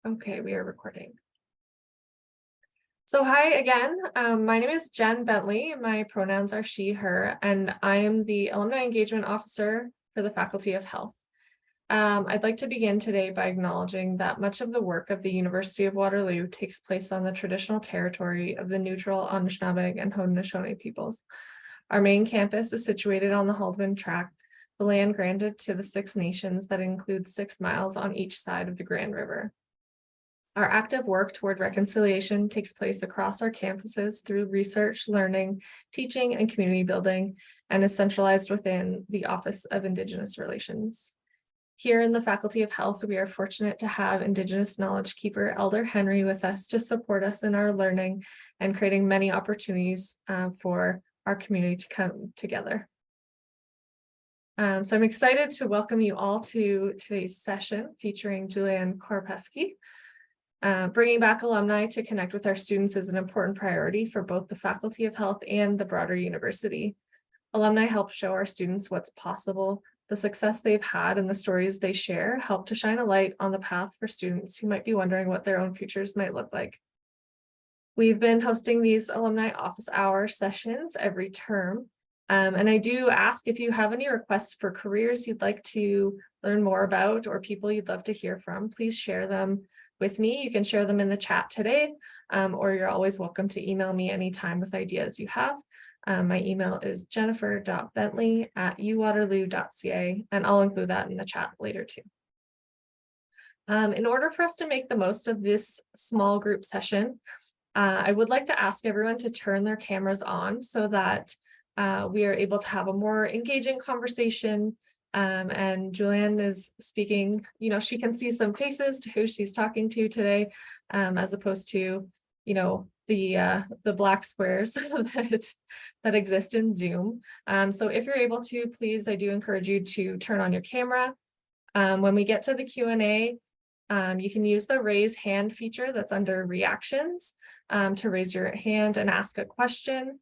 Okay, we are recording. So hi again, my name is Jen Bentley. My pronouns are she, her, and I am the Alumni Engagement Officer for the Faculty of Health. I'd like to begin today by acknowledging that much of the work of the University of Waterloo takes place on the traditional territory of the neutral Anishinaabe and Haudenosaunee peoples. Our main campus is situated on the Haldeman Tract, the land granted to the Six Nations that includes 6 miles on each side of the Grand River. Our active work toward reconciliation takes place across our campuses through research, learning, teaching, and community building, and is centralized within the Office of Indigenous Relations. Here in the Faculty of Health, we are fortunate to have Indigenous Knowledge Keeper Elder Henry with us to support us in our learning and creating many opportunities for our community to come together. So I'm excited to welcome you all to today's session featuring Juliane Koropeski. Bringing back alumni to connect with our students is an important priority for both the Faculty of Health and the broader university. Alumni help show our students what's possible, the success they've had, and the stories they share help to shine a light on the path for students who might be wondering what their own futures might look like. We've been hosting these alumni office hour sessions every term, and I do ask if you have any requests for careers you'd like to learn more about or people you'd love to hear from, please share them with me. You can share them in the chat today, or you're always welcome to email me anytime with ideas you have. My email is jennifer.bentley@uwaterloo.ca, and I'll include that in the chat later too. In order for us to make the most of this small group session, I would like to ask everyone to turn their cameras on so that we are able to have a more engaging conversation. And Juliane is speaking, she can see some faces to who she's talking to today, as opposed to, the black squares that exist in Zoom. So if you're able to, please, I do encourage you to turn on your camera. When we get to the Q&A, you can use the raise hand feature that's under reactions to raise your hand and ask a question.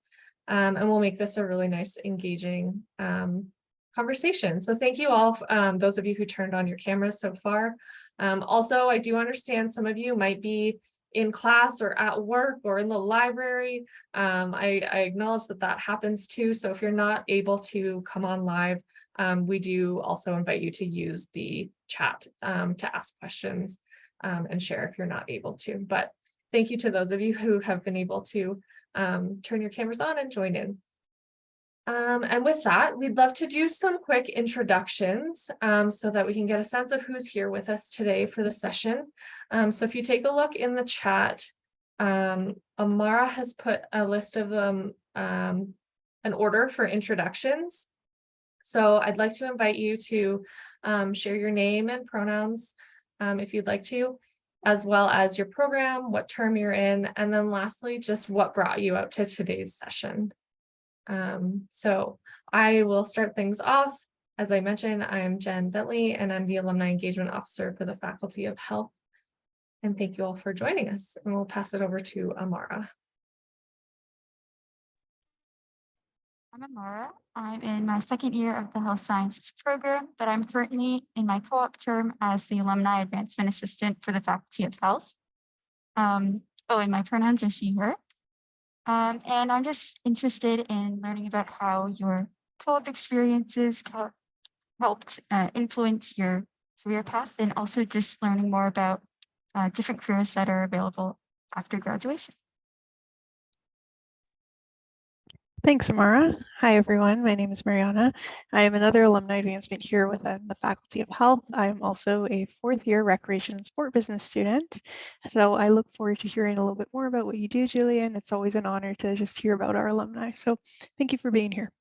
And we'll make this a really nice, engaging conversation. So thank you all, those of you who turned on your cameras so far. Also, I do understand some of you might be in class or at work or in the library. I acknowledge that happens too. So if you're not able to come on live, we do also invite you to use the chat to ask questions and share if you're not able to. But thank you to those of you who have been able to turn your cameras on and join in. And with that, we'd love to do some quick introductions so that we can get a sense of who's here with us today for the session. So if you take a look in the chat, Amara has put a list of them, an order for introductions. So I'd like to invite you to share your name and pronouns if you'd like to, as well as your program, what term you're in, and then lastly, just what brought you out to today's session. So I will start things off. As I mentioned, I'm Jen Bentley, and I'm the Alumni Engagement Officer for the Faculty of Health. And thank you all for joining us. And we'll pass it over to Amara. I'm Amara. I'm in my second year of the Health Sciences program, but I'm currently in my co-op term as the Alumni Advancement Assistant for the Faculty of Health. And my pronouns are she, her. And I'm just interested in learning about how your co-op experiences helped influence your career path, and also just learning more about different careers that are available after graduation. Thanks, Amara. Hi, everyone. My name is Mariana. I am another alumni advancement here within the Faculty of Health. I am also a fourth-year recreation and sport business student. So I look forward to hearing a little bit more about what you do, Juliane. It's always an honor to just hear about our alumni. So thank you for being here.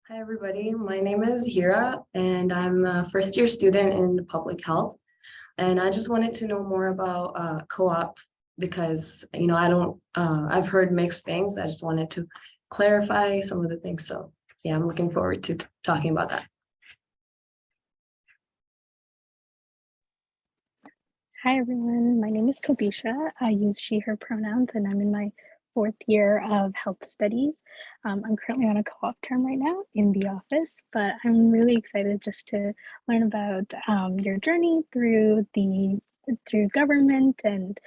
Hi, everybody. My name is Hira, and I'm a first-year student in public health. And I just wanted to know more about co-op because, I've heard mixed things. I just wanted to clarify some of the things. So yeah, I'm looking forward to talking about that. Hi, everyone. My name is Kobisha. I use she, her pronouns, and I'm in my fourth year of health studies. I'm currently on a co-op term right now in the office, but I'm really excited just to learn about your journey through government and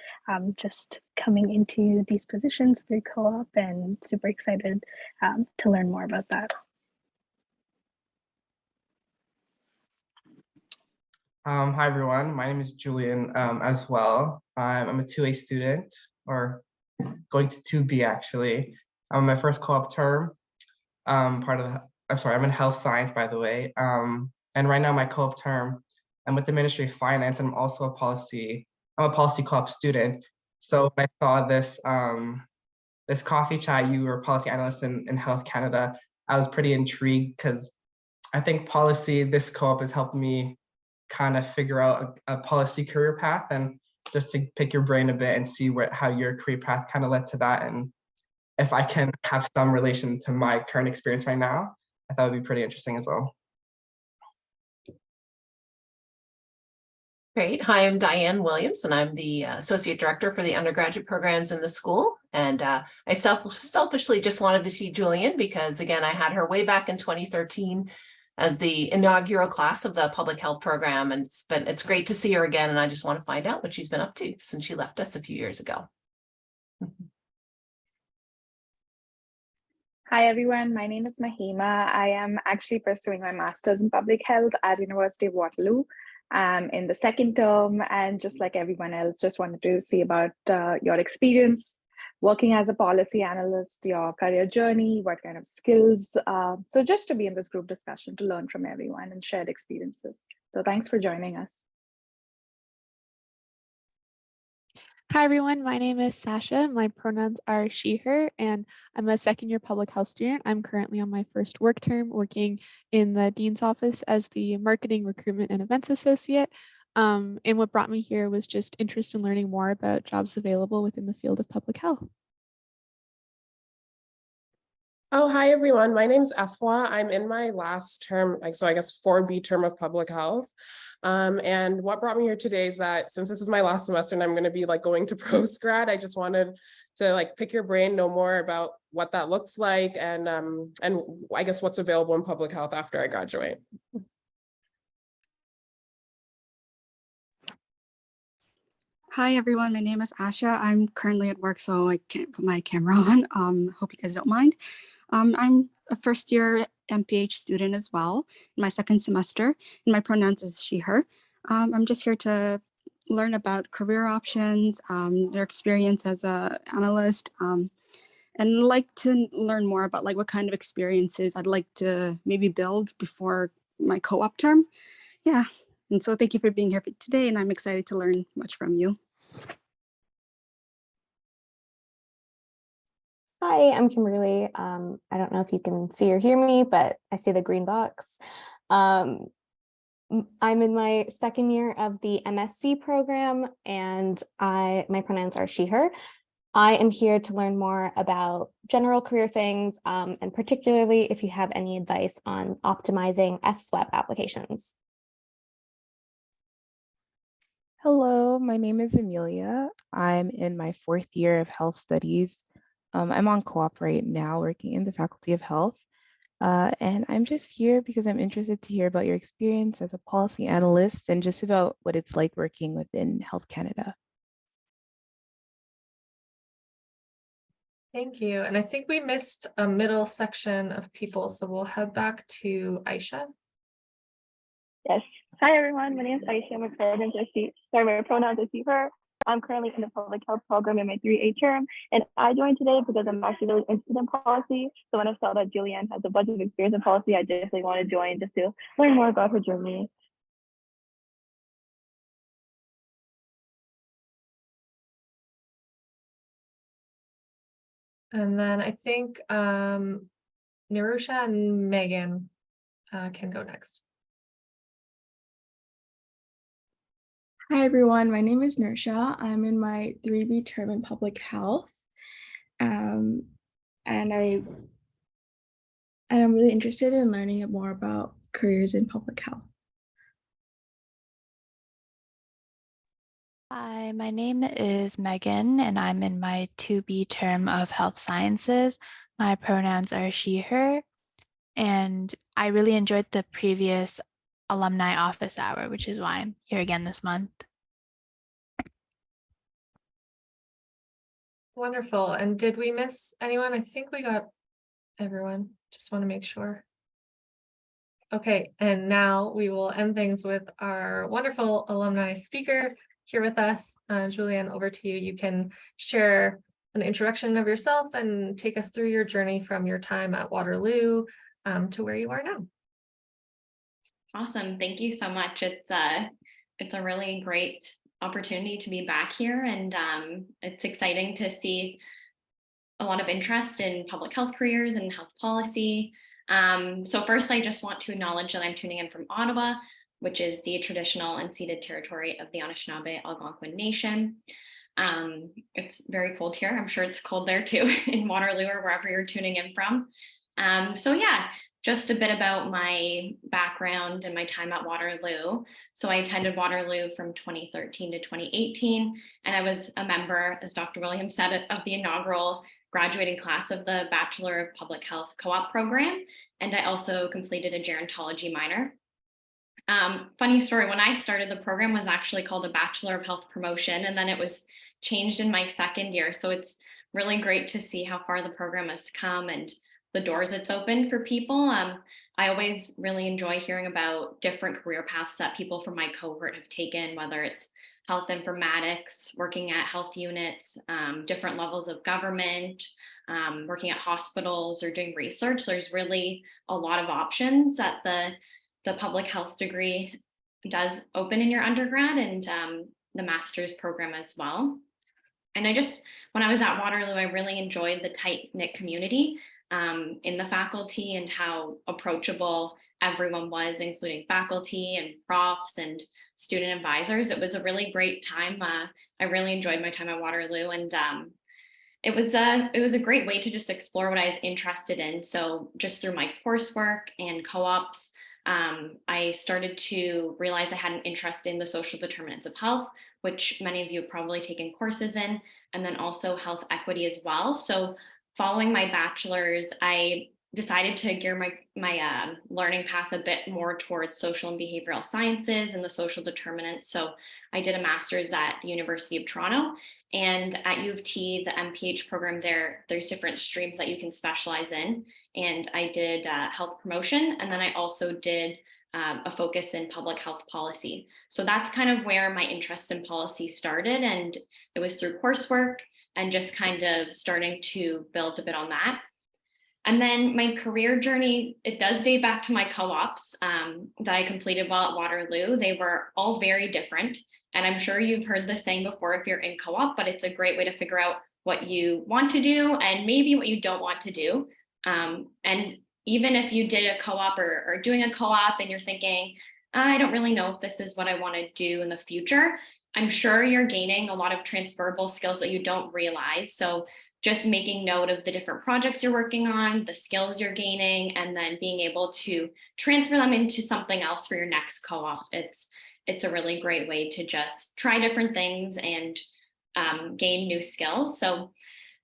just coming into these positions through co-op, and super excited to learn more about that. Hi everyone, my name is Julian as well. I'm a 2A student, or going to 2B actually. I'm my first co-op term, I'm in health science, by the way. And right now my co-op term, I'm with the Ministry of Finance, and I'm also I'm a policy co-op student. So when I saw this coffee chat, you were policy analyst in Health Canada, I was pretty intrigued because I think this co-op has helped me kind of figure out a policy career path, and just to pick your brain a bit and see how your career path kind of led to that, and if I can have some relation to my current experience right now, I thought it would be pretty interesting as well. Great. Hi, I'm Diane Williams, and I'm the Associate Director for the undergraduate programs in the school. And I selfishly just wanted to see Julian because, again, I had her way back in 2013 as the inaugural class of the public health program. And it's great to see her again. And I just want to find out what she's been up to since she left us a few years ago. Hi everyone, my name is Mahima. I am actually pursuing my master's in public health at University of Waterloo in the second term, and just like everyone else, just wanted to see about your experience working as a policy analyst, your career journey, what kind of skills. So just to be in this group discussion to learn from everyone and shared experiences. So thanks for joining us. Hi everyone, my name is Sasha. My pronouns are she, her, and I'm a second year public health student. I'm currently on my first work term working in the Dean's office as the Marketing, Recruitment, and Events Associate. And what brought me here was just interest in learning more about jobs available within the field of public health. Oh, hi everyone. My name's Afua. I'm in my last term, so I guess 4B term of public health. And what brought me here today is that since this is my last semester and I'm going to be going to postgrad, I just wanted to pick your brain, know more about what that looks like, and I guess what's available in public health after I graduate. Hi everyone, my name is Asha. I'm currently at work, so I can't put my camera on. Hope you guys don't mind. I'm a first year MPH student as well, in my second semester, and my pronouns is she, her. I'm just here to learn about career options, their experience as an analyst, and like to learn more about what kind of experiences I'd like to maybe build before my co-op term. Yeah. And so thank you for being here today, and I'm excited to learn much from you. Hi, I'm Kimberly. I don't know if you can see or hear me, but I see the green box. I'm in my second year of the MSc program, and my pronouns are she, her. I am here to learn more about general career things, and particularly if you have any advice on optimizing SWEP applications. Hello, my name is Amelia. I'm in my fourth year of health studies. I'm on co-op right now working in the Faculty of Health. And I'm just here because I'm interested to hear about your experience as a policy analyst and just about what it's like working within Health Canada. Thank you. And I think we missed a middle section of people, so we'll head back to Aisha. Yes. Hi, everyone. My name is Aisha. My pronouns are she, her. I'm currently in the public health program in my 3A term, and I joined today because I'm actually really interested in policy. So when I saw that Juliane has a bunch of experience in policy, I definitely want to join just to learn more about her journey. And then I think Nirusha and Megan can go next. Hi everyone, my name is Nersha. I'm in my 3B term in public health. And I'm really interested in learning more about careers in public health. Hi, my name is Megan, and I'm in my 2B term of health sciences. My pronouns are she, her, and I really enjoyed the previous alumni office hour, which is why I'm here again this month. Wonderful. And did we miss anyone? I think we got everyone. Just want to make sure. Okay, and now we will end things with our wonderful alumni speaker here with us. Juliane, over to you. You can share an introduction of yourself and take us through your journey from your time at Waterloo to where you are now. Awesome. Thank you so much. It's a really great opportunity to be back here, and it's exciting to see a lot of interest in public health careers and health policy. So first, I just want to acknowledge that I'm tuning in from Ottawa, which is the traditional and ceded territory of the Anishinaabe Algonquin Nation. It's very cold here. I'm sure it's cold there too in Waterloo or wherever you're tuning in from. So yeah, just a bit about my background and my time at Waterloo. So I attended Waterloo from 2013 to 2018, and I was a member, as Dr. Williams said, of the inaugural graduating class of the Bachelor of Public Health co-op program, and I also completed a gerontology minor. Funny story, when I started, the program was actually called a Bachelor of Health Promotion, and then it was changed in my second year. So it's really great to see how far the program has come and the doors it's opened for people. I always really enjoy hearing about different career paths that people from my cohort have taken, whether it's health informatics, working at health units, different levels of government, working at hospitals, or doing research. There's really a lot of options that the public health degree does open in your undergrad, and the master's program as well. And when I was at Waterloo, I really enjoyed the tight-knit community in the faculty and how approachable everyone was, including faculty and profs and student advisors. It was a really great time. I really enjoyed my time at Waterloo, and it was a great way to just explore what I was interested in. So just through my coursework and co-ops, I started to realize I had an interest in the social determinants of health, which many of you have probably taken courses in, and then also health equity as well. So following my bachelor's, I decided to gear my learning path a bit more towards social and behavioral sciences and the social determinants. So I did a master's at the University of Toronto, and at U of T, the MPH program there's different streams that you can specialize in. And I did health promotion, and then I also did a focus in public health policy. So that's kind of where my interest in policy started, and it was through coursework and just kind of starting to build a bit on that. And then my career journey, it does date back to my co-ops that I completed while at Waterloo. They were all very different. And I'm sure you've heard the saying before if you're in co-op, but it's a great way to figure out what you want to do and maybe what you don't want to do. And even if you did a co-op or doing a co-op and you're thinking, I don't really know if this is what I want to do in the future, I'm sure you're gaining a lot of transferable skills that you don't realize. So just making note of the different projects you're working on, the skills you're gaining, and then being able to transfer them into something else for your next co-op. It's a really great way to just try different things and gain new skills. So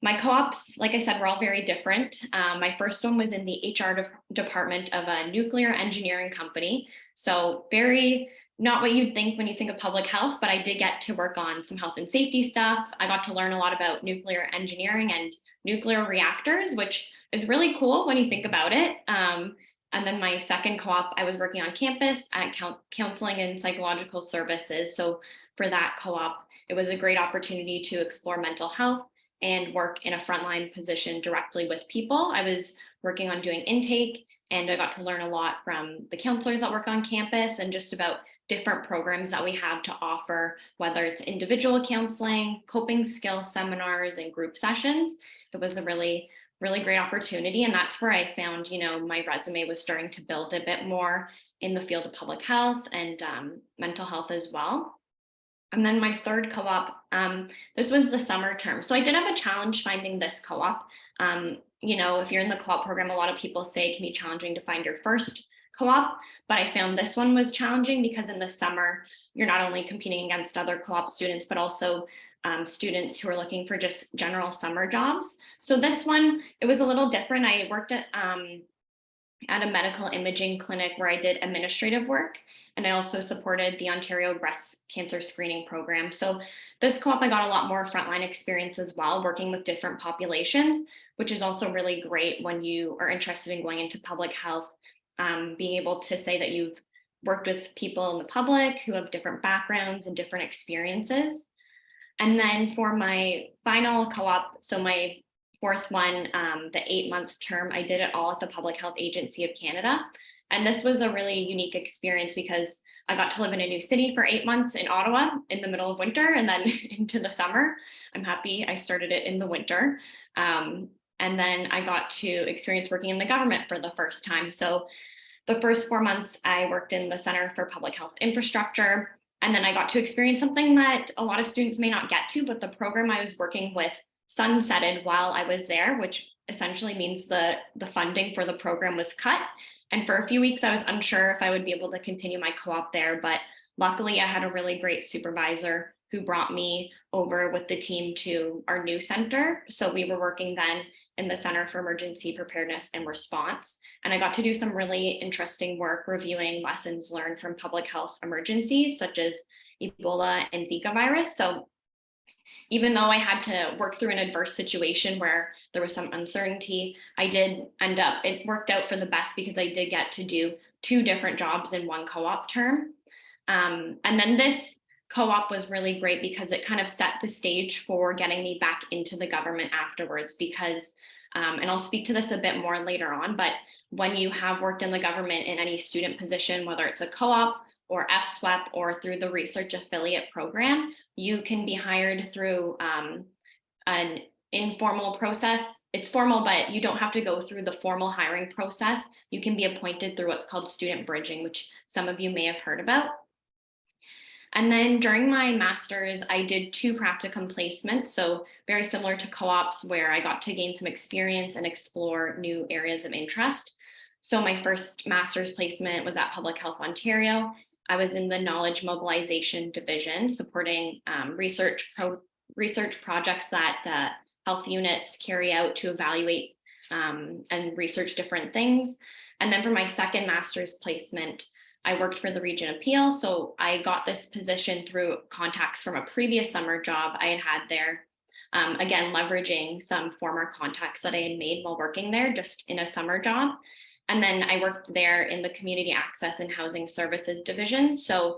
my co-ops, like I said, were all very different. My first one was in the HR department of a nuclear engineering company. So very not what you'd think when you think of public health, but I did get to work on some health and safety stuff. I got to learn a lot about nuclear engineering and nuclear reactors, which is really cool when you think about it. And then my second co-op, I was working on campus at counseling and psychological services. So for that co-op, it was a great opportunity to explore mental health and work in a frontline position directly with people. I was working on doing intake, and I got to learn a lot from the counselors that work on campus and just about different programs that we have to offer, whether it's individual counseling, coping skills seminars, and group sessions. It was a really great opportunity. And that's where I found, my resume was starting to build a bit more in the field of public health and mental health as well. And then my third co-op, this was the summer term. So I did have a challenge finding this co-op. If you're in the co-op program, a lot of people say it can be challenging to find your first co-op, but I found this one was challenging because in the summer, you're not only competing against other co-op students, but also students who are looking for just general summer jobs. So this one, it was a little different. I worked at a medical imaging clinic where I did administrative work. And I also supported the Ontario Breast Cancer Screening Program. So this co-op, I got a lot more frontline experience as well, working with different populations, which is also really great when you are interested in going into public health, being able to say that you've worked with people in the public who have different backgrounds and different experiences. And then for my final co-op, so my fourth one, the 8-month term, I did it all at the Public Health Agency of Canada. And this was a really unique experience because I got to live in a new city for 8 months in Ottawa in the middle of winter and then into the summer. I'm happy I started it in the winter. And then I got to experience working in the government for the first time. So the first 4 months I worked in the Center for Public Health Infrastructure. And then I got to experience something that a lot of students may not get to, but the program I was working with sunsetted while I was there, which essentially means the funding for the program was cut. And for a few weeks, I was unsure if I would be able to continue my co-op there, but luckily I had a really great supervisor who brought me over with the team to our new center. So we were working then in the Center for Emergency Preparedness and Response. And I got to do some really interesting work reviewing lessons learned from public health emergencies, such as Ebola and Zika virus. So even though I had to work through an adverse situation where there was some uncertainty, it worked out for the best because I did get to do 2 different jobs in one co-op term. And then this co-op was really great because it kind of set the stage for getting me back into the government afterwards because, and I'll speak to this a bit more later on, but when you have worked in the government in any student position, whether it's a co-op or FSWEP or through the research affiliate program, you can be hired through an informal process. It's formal, but you don't have to go through the formal hiring process. You can be appointed through what's called student bridging, which some of you may have heard about. And then during my master's, I did 2 practicum placements. So very similar to co-ops where I got to gain some experience and explore new areas of interest. So my first master's placement was at Public Health Ontario. I was in the Knowledge Mobilization Division, supporting research projects that health units carry out to evaluate and research different things. And then for my second master's placement, I worked for the Region of Peel. So I got this position through contacts from a previous summer job I had there. Again, leveraging some former contacts that I had made while working there just in a summer job. And then I worked there in the Community Access and Housing Services Division. So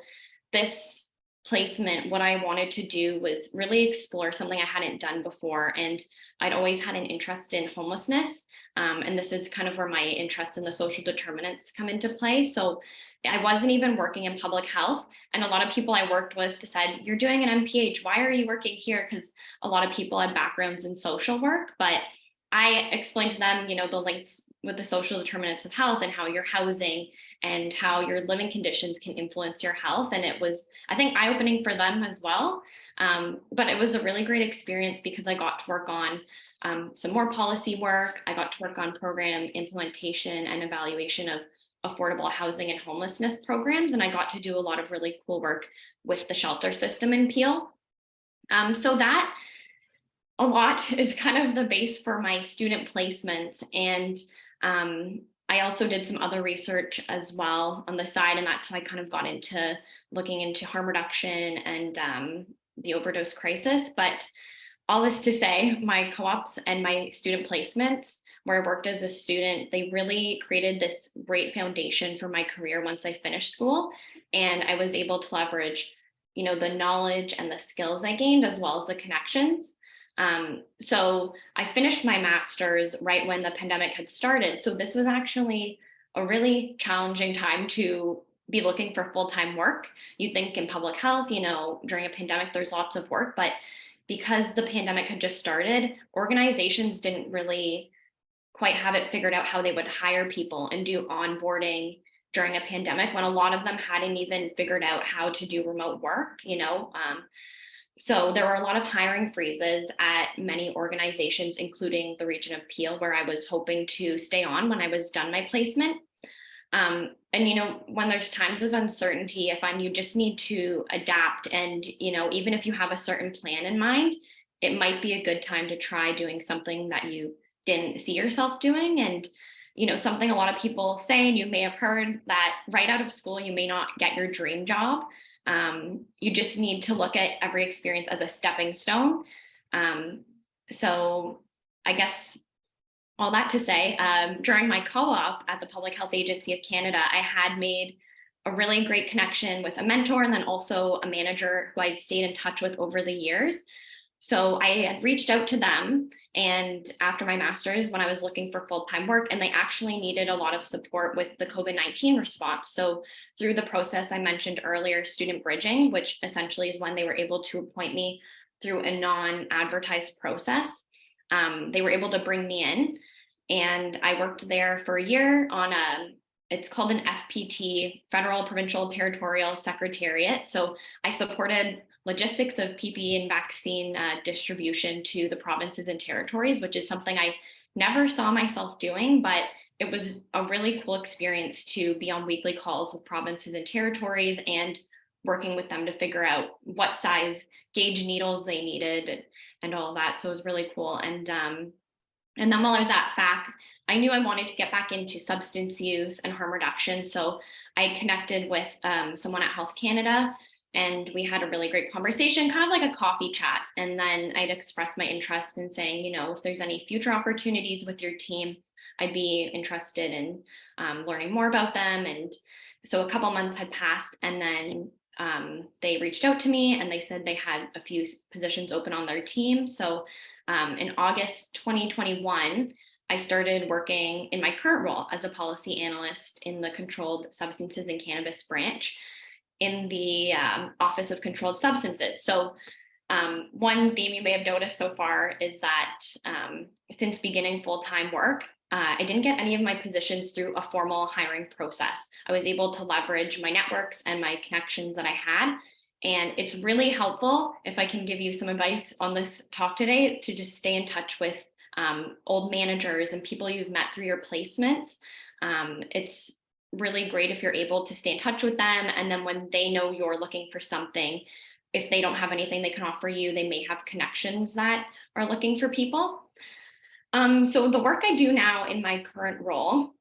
this placement, what I wanted to do was really explore something I hadn't done before. And I'd always had an interest in homelessness. And this is kind of where my interest in the social determinants come into play. So I wasn't even working in public health. And a lot of people I worked with said, "You're doing an MPH, why are you working here?" Because a lot of people had backgrounds in social work, but I explained to them, the links with the social determinants of health and how your housing and how your living conditions can influence your health. And it was, I think, eye-opening for them as well. But it was a really great experience because I got to work on some more policy work. I got to work on program implementation and evaluation of affordable housing and homelessness programs. And I got to do a lot of really cool work with the shelter system in Peel. So that a lot is kind of the base for my student placements. And I also did some other research as well on the side. And that's how I kind of got into looking into harm reduction and the overdose crisis. But all this to say, my co-ops and my student placements where I worked as a student, they really created this great foundation for my career once I finished school. And I was able to leverage, the knowledge and the skills I gained as well as the connections. So I finished my master's right when the pandemic had started. So this was actually a really challenging time to be looking for full-time work. You think in public health, during a pandemic, there's lots of work, but because the pandemic had just started, organizations didn't really quite have it figured out how they would hire people and do onboarding during a pandemic when a lot of them hadn't even figured out how to do remote work, So there were a lot of hiring freezes at many organizations, including the Region of Peel, where I was hoping to stay on when I was done my placement. And, you know, when there's times of uncertainty, I find you just need to adapt. And, you know, even if you have a certain plan in mind, it might be a good time to try doing something that you didn't see yourself doing. And, you know, something a lot of people say, and you may have heard, that right out of school, you may not get your dream job. You just need to look at every experience as a stepping stone. So I guess all that to say, during my co-op at the Public Health Agency of Canada, I had made a really great connection with a mentor and then also a manager who I'd stayed in touch with over the years. So I had reached out to them, and after my master's, when I was looking for full-time work, and they actually needed a lot of support with the COVID-19 response. So through the process I mentioned earlier, student bridging, which essentially is when they were able to appoint me through a non-advertised process, they were able to bring me in, and I worked there for a year on it's called an FPT, Federal Provincial Territorial Secretariat. So I supported logistics of PPE and vaccine distribution to the provinces and territories, which is something I never saw myself doing, but it was a really cool experience to be on weekly calls with provinces and territories and working with them to figure out what size gauge needles they needed and all of that. So it was really cool. And then while I was at FAC, I knew I wanted to get back into substance use and harm reduction. So I connected with someone at Health Canada, and we had a really great conversation, kind of like a coffee chat. And then I'd expressed my interest in saying, you know, if there's any future opportunities with your team, I'd be interested in learning more about them. And so a couple months had passed, and then they reached out to me and they said they had a few positions open on their team. So in August 2021, I started working in my current role as a policy analyst in the Controlled Substances and Cannabis branch in the Office of Controlled Substances. So one theme you may have noticed so far is that since beginning full-time work, I didn't get any of my positions through a formal hiring process. I was able to leverage my networks and my connections that I had. And it's really helpful, if I can give you some advice on this talk today, to just stay in touch with old managers and people you've met through your placements. It's really great if you're able to stay in touch with them. And then when they know you're looking for something, if they don't have anything they can offer you, they may have connections that are looking for people. So the work I do now in my current role,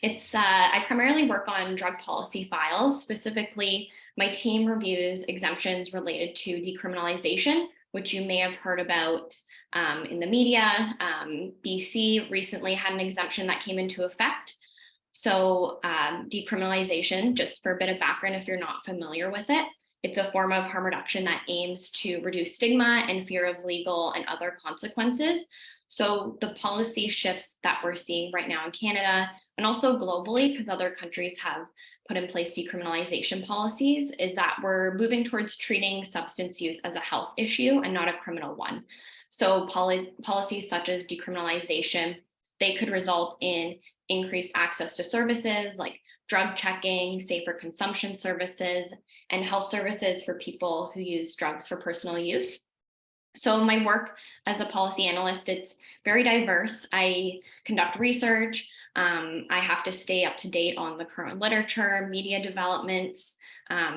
I primarily work on drug policy files. Specifically, my team reviews exemptions related to decriminalization, which you may have heard about in the media. BC recently had an exemption that came into effect. So decriminalization, just for a bit of background if you're not familiar with it, it's a form of harm reduction that aims to reduce stigma and fear of legal and other consequences. So the policy shifts that we're seeing right now in Canada and also globally, because other countries have put in place decriminalization policies, is that we're moving towards treating substance use as a health issue and not a criminal one. So policies such as decriminalization, they could result in increased access to services like drug checking, safer consumption services, and health services for people who use drugs for personal use. So my work as a policy analyst, it's very diverse. I conduct research. I have to stay up to date on the current literature, media developments,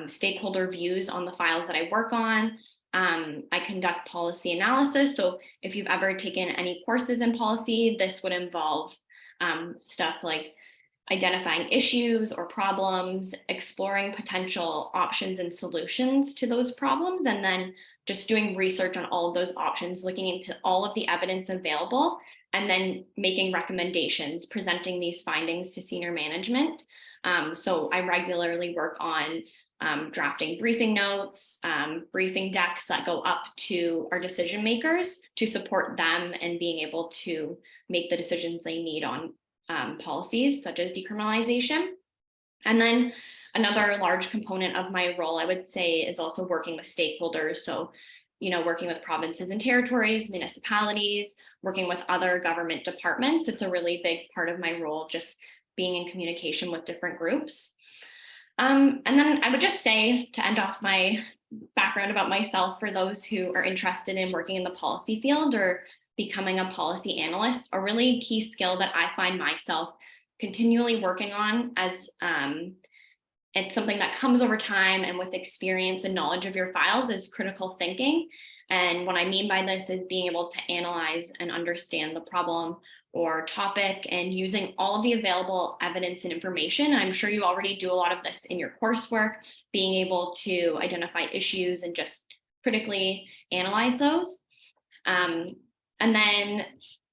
stakeholder views on the files that I work on. I conduct policy analysis. So if you've ever taken any courses in policy, this would involve stuff like identifying issues or problems, exploring potential options and solutions to those problems, and then just doing research on all of those options, looking into all of the evidence available, and then making recommendations, presenting these findings to senior management. So I regularly work on drafting briefing notes, briefing decks that go up to our decision makers to support them and being able to make the decisions they need on policies such as decriminalization. And then another large component of my role, I would say, is also working with stakeholders. So, you know, working with provinces and territories, municipalities, working with other government departments. It's a really big part of my role, just being in communication with different groups. And then I would just say, to end off my background about myself, for those who are interested in working in the policy field or becoming a policy analyst, a really key skill that I find myself continually working on as it's something that comes over time, and with experience and knowledge of your files is critical thinking. And what I mean by this is being able to analyze and understand the problem or topic and using all of the available evidence and information. I'm sure you already do a lot of this in your coursework, being able to identify issues and just critically analyze those. And then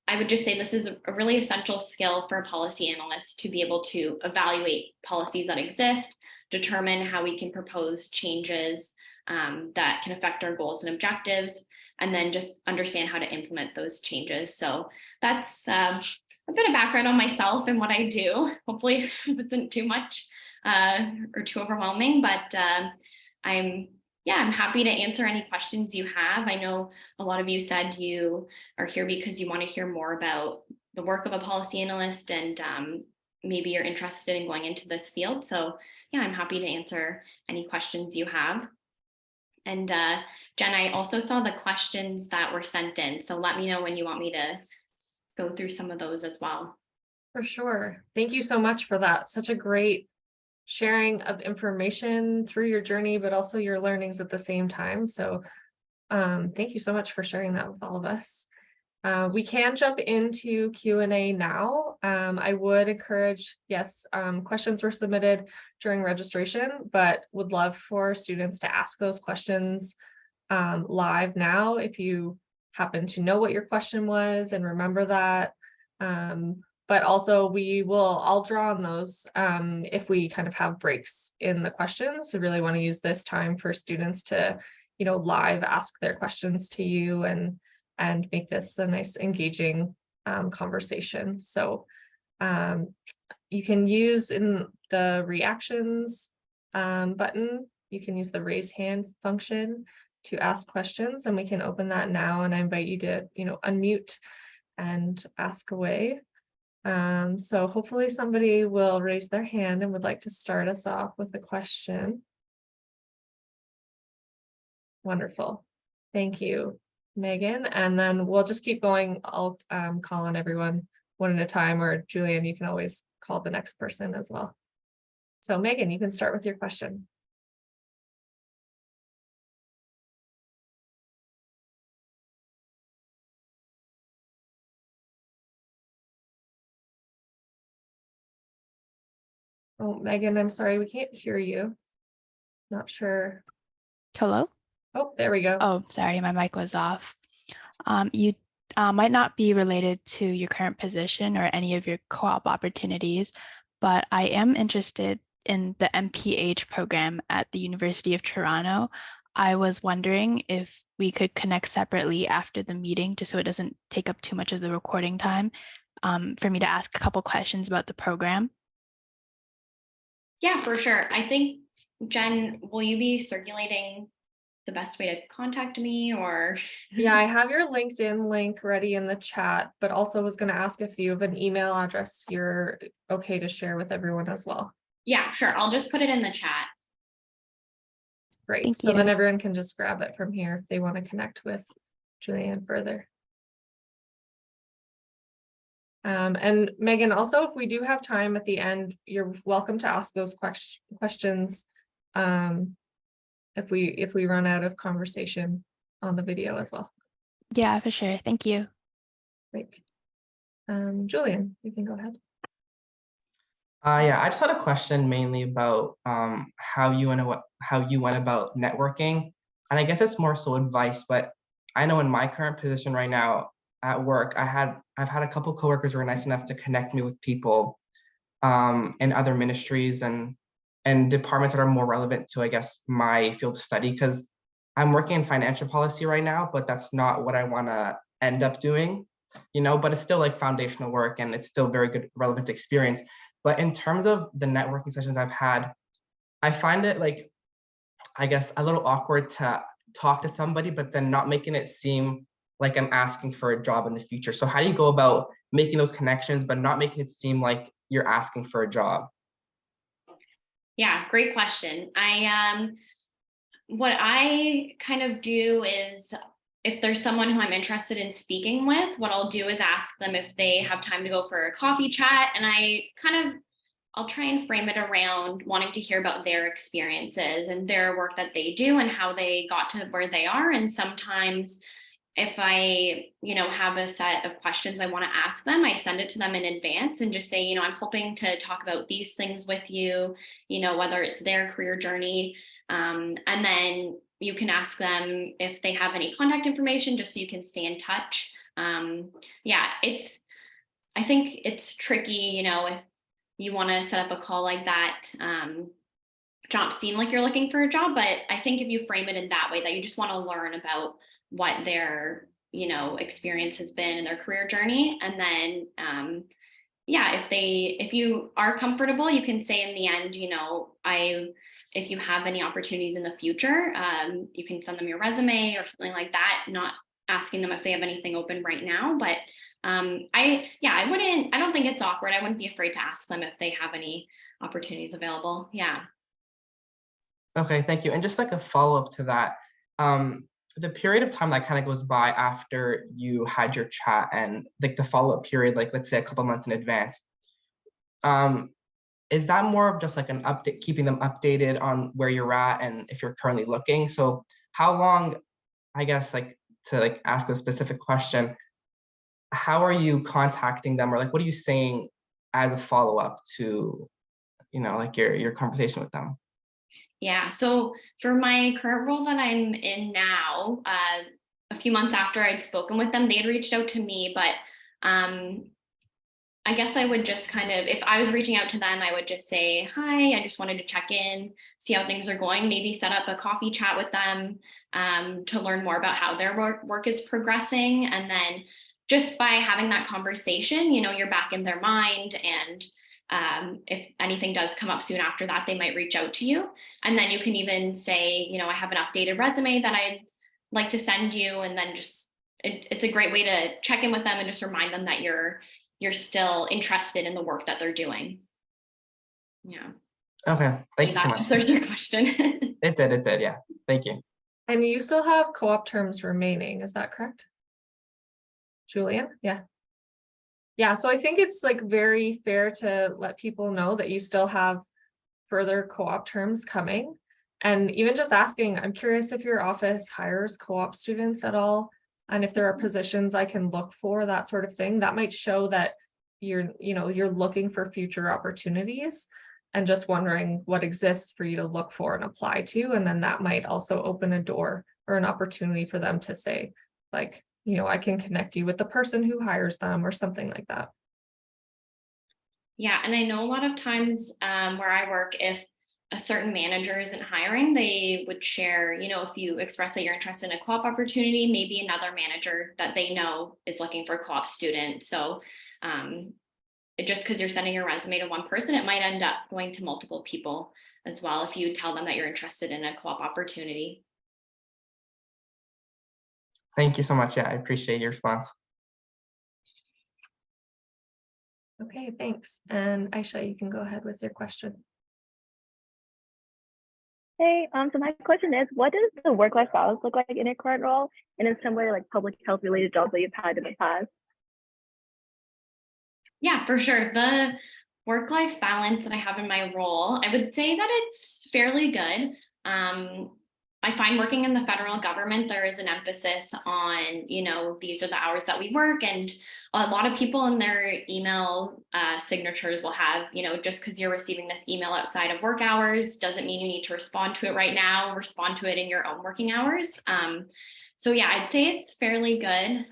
I would just say this is a really essential skill for a policy analyst to be able to evaluate policies that exist, determine how we can propose changes that can affect our goals and objectives, and then just understand how to implement those changes. So that's a bit of background on myself and what I do. Hopefully it wasn't too much or too overwhelming, but I'm happy to answer any questions you have. I know a lot of you said you are here because you want to hear more about the work of a policy analyst, and maybe you're interested in going into this field. So yeah, I'm happy to answer any questions you have. And Jen, I also saw the questions that were sent in, so let me know when you want me to go through some of those as well. For sure. Thank you so much for that. Such a great sharing of information through your journey, but also your learnings at the same time. So thank you so much for sharing that with all of us. We can jump into Q&A now. I would encourage, yes, questions were submitted during registration, but would love for students to ask those questions live now if you happen to know what your question was and remember that. But also I'll draw on those if we kind of have breaks in the questions. So really want to use this time for students to, live ask their questions to you and make this a nice engaging conversation. So you can use in the reactions button, you can use the raise hand function to ask questions, and we can open that now. And I invite you to, unmute and ask away. So hopefully somebody will raise their hand and would like to start us off with a question. Wonderful. Thank you, Megan. And then we'll just keep going. I'll call on everyone one at a time, or Julian, you can always call the next person as well. So Megan, you can start with your question. Oh, Megan, I'm sorry, we can't hear you. Not sure. Hello? Oh, there we go. Oh, sorry, my mic was off. You might not be related to your current position or any of your co-op opportunities, but I am interested in the MPH program at the University of Toronto. I was wondering if we could connect separately after the meeting, just so it doesn't take up too much of the recording time, for me to ask a couple questions about the program. Yeah, for sure. I think, Jen, will you be circulating the best way to contact me, or? Yeah, I have your LinkedIn link ready in the chat, but also was going to ask if you have an email address you're okay to share with everyone as well. Yeah, sure. I'll just put it in the chat. Great. Thank So you. then everyone can just grab it from here if they want to connect with Juliane further. And Megan, also, if we do have time at the end, you're welcome to ask those questions if we run out of conversation on the video as well. Yeah, for sure. Thank you. Great. Julian, you can go ahead. Yeah, I just had a question mainly about how you went about networking, and I guess it's more so advice. But I know in my current position right now at work, I've had a couple coworkers who were nice enough to connect me with people in other ministries and departments that are more relevant to, I guess, my field of study. Because I'm working in financial policy right now, but that's not what I want to end up doing, But it's still like foundational work, and it's still very good, relevant experience. But in terms of the networking sessions I've had, I find it like, I guess, a little awkward to talk to somebody, but then not making it seem like I'm asking for a job in the future. So how do you go about making those connections, but not making it seem like you're asking for a job? Yeah, great question. What I kind of do is if there's someone who I'm interested in speaking with, what I'll do is ask them if they have time to go for a coffee chat. And I'll try and frame it around wanting to hear about their experiences and their work that they do and how they got to where they are. And sometimes if I, have a set of questions I want to ask them, I send it to them in advance and just say, I'm hoping to talk about these things with you, whether it's their career journey. And then you can ask them if they have any contact information, just so you can stay in touch. I think it's tricky, if you want to set up a call like that, not seem like you're looking for a job, but I think if you frame it in that way, that you just want to learn about what their, experience has been in their career journey. And then, if you are comfortable, you can say in the end, if you have any opportunities in the future, you can send them your resume or something like that, not asking them if they have anything open right now. But I don't think it's awkward. I wouldn't be afraid to ask them if they have any opportunities available. Yeah. Okay, thank you. And just like a follow-up to that, the period of time that kind of goes by after you had your chat and like the follow-up period, like let's say a couple months in advance, is that more of just like an update, keeping them updated on where you're at and if you're currently looking? So how long, I guess, like to like ask a specific question, how are you contacting them, or like what are you saying as a follow-up to, like your conversation with them? Yeah, so for my current role that I'm in now, a few months after I'd spoken with them, they had reached out to me, but I guess I would just if I was reaching out to them, I would just say, hi, I just wanted to check in, see how things are going, maybe set up a coffee chat with them to learn more about how their work is progressing. And then just by having that conversation, you're back in their mind, and if anything does come up soon after that, they might reach out to you. And then you can even say, I have an updated resume that I'd like to send you. And then it's a great way to check in with them and just remind them that you're still interested in the work that they're doing. Yeah. Okay, thank you so much. There's your question. It did, yeah. Thank you. And you still have co-op terms remaining, is that correct? Julian? Yeah. Yeah, so I think it's like very fair to let people know that you still have further co-op terms coming. And even just asking, I'm curious if your office hires co-op students at all, and if there are positions I can look for, that sort of thing. That might show that you're looking for future opportunities and just wondering what exists for you to look for and apply to. And then that might also open a door or an opportunity for them to say, like, I can connect you with the person who hires them or something like that. Yeah, and I know a lot of times where I work, if a certain manager isn't hiring, they would share, if you express that you're interested in a co-op opportunity, maybe another manager that they know is looking for a co-op student. So just because you're sending your resume to one person, it might end up going to multiple people as well if you tell them that you're interested in a co-op opportunity. Thank you so much. Yeah, I appreciate your response. Okay, thanks. And Aisha, you can go ahead with your question. Hey, so my question is, what does the work-life balance look like in your current role, and in some way like public health related jobs that you've had in the past? Yeah, for sure. The work-life balance that I have in my role, I would say that it's fairly good. I find working in the federal government, there is an emphasis on, these are the hours that we work. And a lot of people in their email signatures will have, just because you're receiving this email outside of work hours doesn't mean you need to respond to it right now, respond to it in your own working hours. So yeah, I'd say it's fairly good.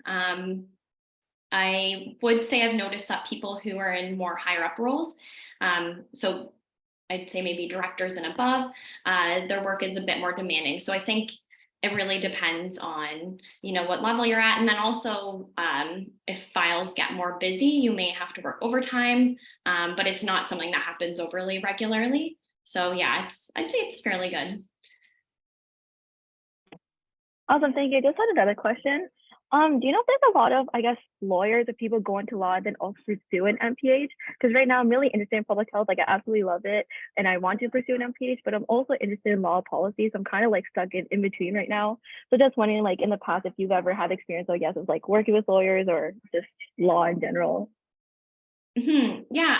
I would say I've noticed that people who are in more higher up roles, so I'd say maybe directors and above, their work is a bit more demanding. So I think it really depends on, what level you're at. And then also if files get more busy, you may have to work overtime, but it's not something that happens overly regularly. So yeah, I'd say it's fairly good. Awesome, thank you. I just had another question. Do you know if there's a lot of, I guess, lawyers or people go into law and then also pursue an MPH? Because right now I'm really interested in public health. Like I absolutely love it and I want to pursue an MPH, but I'm also interested in law policy. So I'm kind of like stuck in between right now. So just wondering like in the past, if you've ever had experience, I guess, of like working with lawyers or just law in general. Yeah,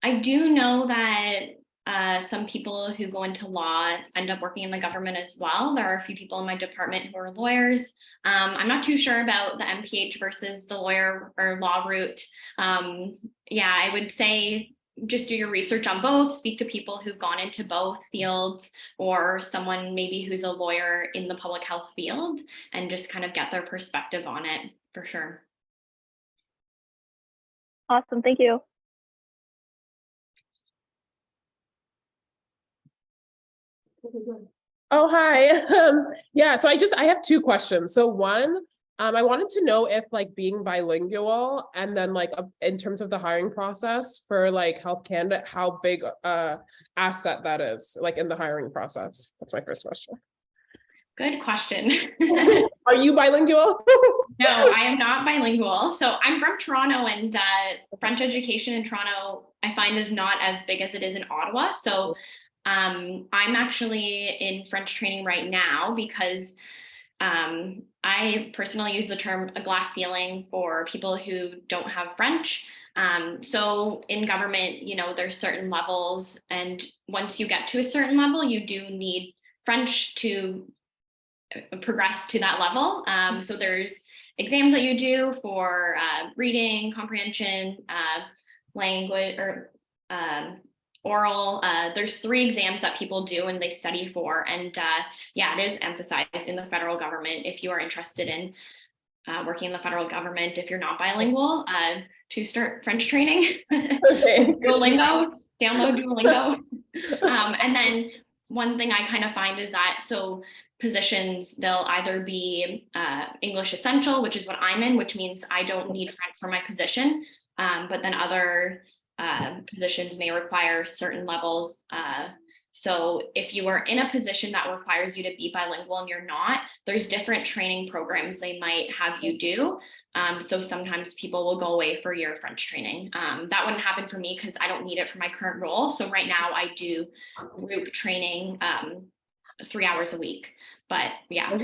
I do know that some people who go into law end up working in the government as well. There are a few people in my department who are lawyers. I'm not too sure about the MPH versus the lawyer or law route. Yeah, I would say just do your research on both, speak to people who've gone into both fields or someone maybe who's a lawyer in the public health field and just kind of get their perspective on it for sure. Awesome, thank you. Oh, hi. Yeah, so I have two questions. So one, I wanted to know if like being bilingual and then like in terms of the hiring process for like Health Canada, how big asset that is like in the hiring process. That's my first question. Good question. Are you bilingual? No, I am not bilingual. So I'm from Toronto, and French education in Toronto, I find, is not as big as it is in Ottawa. So I'm actually in French training right now because I personally use the term a glass ceiling for people who don't have French. So in government, you know, there's certain levels, and once you get to a certain level, you do need French to progress to that level. So there's exams that you do for reading, comprehension, language, or oral. There's 3 exams that people do and they study for. And yeah, it is emphasized in the federal government if you are interested in working in the federal government, if you're not bilingual, to start French training. Okay. Duolingo, download Duolingo. And then one thing I kind of find is that positions, they'll either be English essential, which is what I'm in, which means I don't need French for my position. But then other positions may require certain levels. So if you are in a position that requires you to be bilingual and you're not, there's different training programs they might have you do. So sometimes people will go away for your French training. That wouldn't happen for me because I don't need it for my current role. So right now I do group training 3 hours a week. But yeah,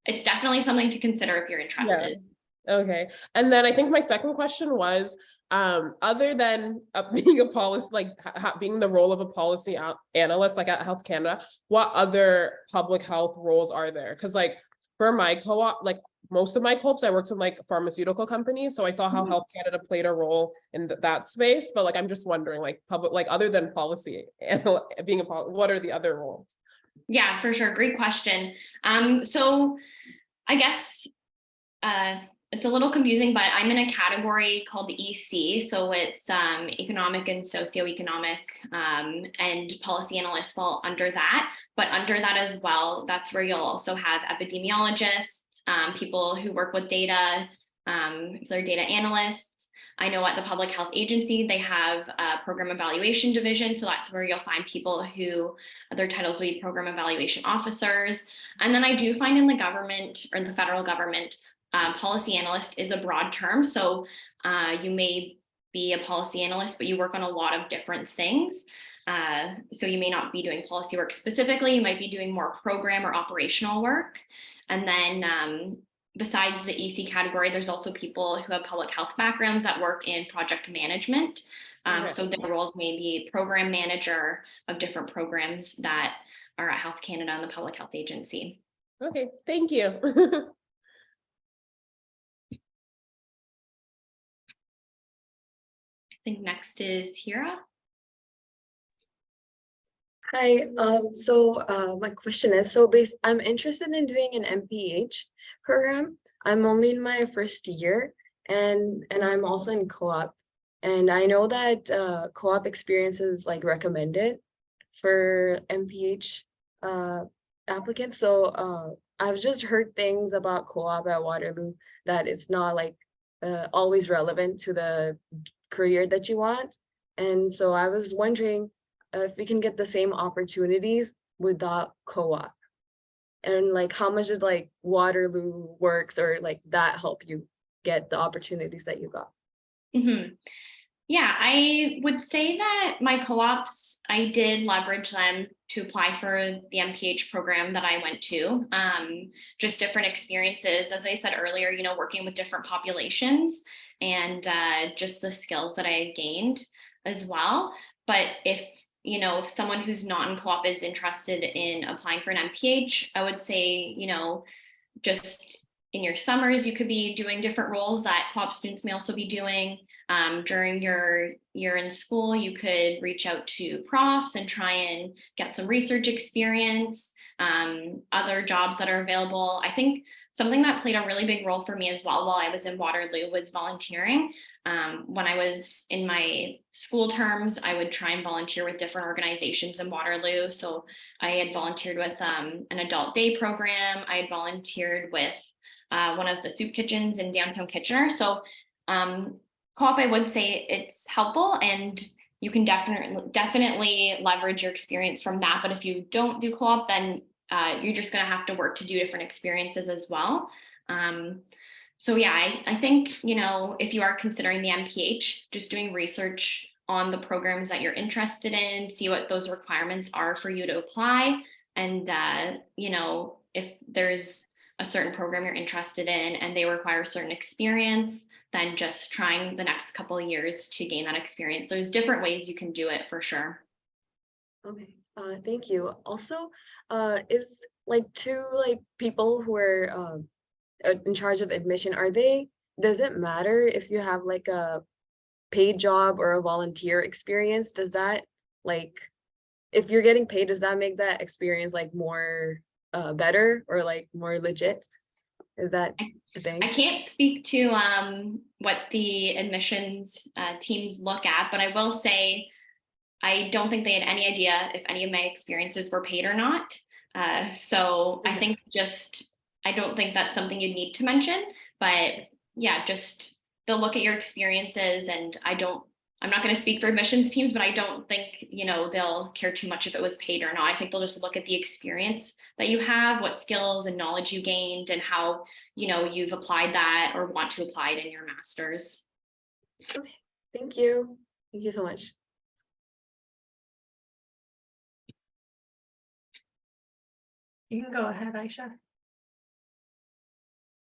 it's definitely something to consider if you're interested. Yeah. Okay. And then I think my second question was, other than being a policy, like being the role of a policy analyst, like at Health Canada, what other public health roles are there? Because like for my co-op, like most of my co-ops, I worked in like pharmaceutical companies. So I saw how Health Canada played a role in that space. But like, I'm just wondering, like public, like other than policy and being a what are the other roles? Yeah, for sure. Great question. So I guess it's a little confusing, but I'm in a category called the EC. So it's economic and socioeconomic, and policy analysts fall under that. But under that as well, that's where you'll also have epidemiologists, people who work with data, if they're data analysts. I know at the Public Health Agency, they have a program evaluation division. So that's where you'll find people who their titles will be program evaluation officers. And then I do find in the government or in the federal government, policy analyst is a broad term. So you may be a policy analyst, but you work on a lot of different things. So you may not be doing policy work specifically, you might be doing more program or operational work. And then besides the EC category, there's also people who have public health backgrounds that work in project management. So their roles may be program manager of different programs that are at Health Canada and the Public Health Agency. Okay, thank you. I think next is Hira. Hi, my question is, I'm interested in doing an MPH program. I'm only in my first year and I'm also in co-op. And I know that co-op experience is like recommended for MPH applicants. So I've just heard things about co-op at Waterloo that it's not like always relevant to the career that you want. And so I was wondering if we can get the same opportunities without co-op. And like, how much did like Waterloo Works or like that help you get the opportunities that you got? Yeah, I would say that my co-ops, I did leverage them to apply for the MPH program that I went to. Just different experiences, as I said earlier, you know, working with different populations and just the skills that I had gained as well. But if someone who's not in co-op is interested in applying for an MPH, I would say, just in your summers, you could be doing different roles that co-op students may also be doing. During your year in school, you could reach out to profs and try and get some research experience, other jobs that are available. I think something that played a really big role for me as well while I was in Waterloo was volunteering. When I was in my school terms, I would try and volunteer with different organizations in Waterloo. So I had volunteered with an adult day program. I had volunteered with one of the soup kitchens in downtown Kitchener. So co-op, I would say it's helpful, and you can definitely leverage your experience from that. But if you don't do co-op, then you're just going to have to work to do different experiences as well. So yeah, I think, if you are considering the MPH, just doing research on the programs that you're interested in, see what those requirements are for you to apply. And, if there's a certain program you're interested in and they require a certain experience, then just trying the next couple of years to gain that experience. There's different ways you can do it for sure. Okay, thank you. Also, is like two like people who are in charge of admission, does it matter if you have like a paid job or a volunteer experience? Does that if you're getting paid, does that make that experience like more better or like more legit? Is that a thing? I can't speak to what the admissions teams look at, but I will say I don't think they had any idea if any of my experiences were paid or not. So I think I don't think that's something you need to mention, but yeah, just they'll look at your experiences, and I'm not going to speak for admissions teams, but I don't think, they'll care too much if it was paid or not. I think they'll just look at the experience that you have, what skills and knowledge you gained, and how, you've applied that or want to apply it in your master's. Okay, thank you. Thank you so much. You can go ahead, Aisha.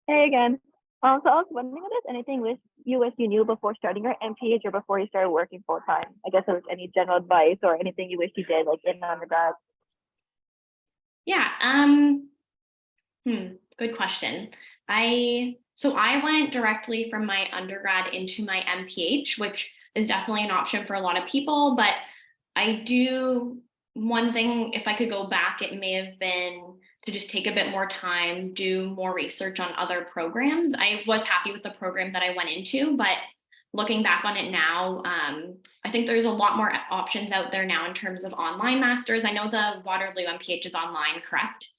Hey again. So I was wondering if there's anything you wish you knew before starting your MPH or before you started working full time. I guess there was any general advice or anything you wish you did like in undergrad. Yeah. Good question. I went directly from my undergrad into my MPH, which is definitely an option for a lot of people. But one thing, if I could go back, it may have been to just take a bit more time, do more research on other programs. I was happy with the program that I went into, but looking back on it now, I think there's a lot more options out there now in terms of online masters. I know the Waterloo MPH is online, correct?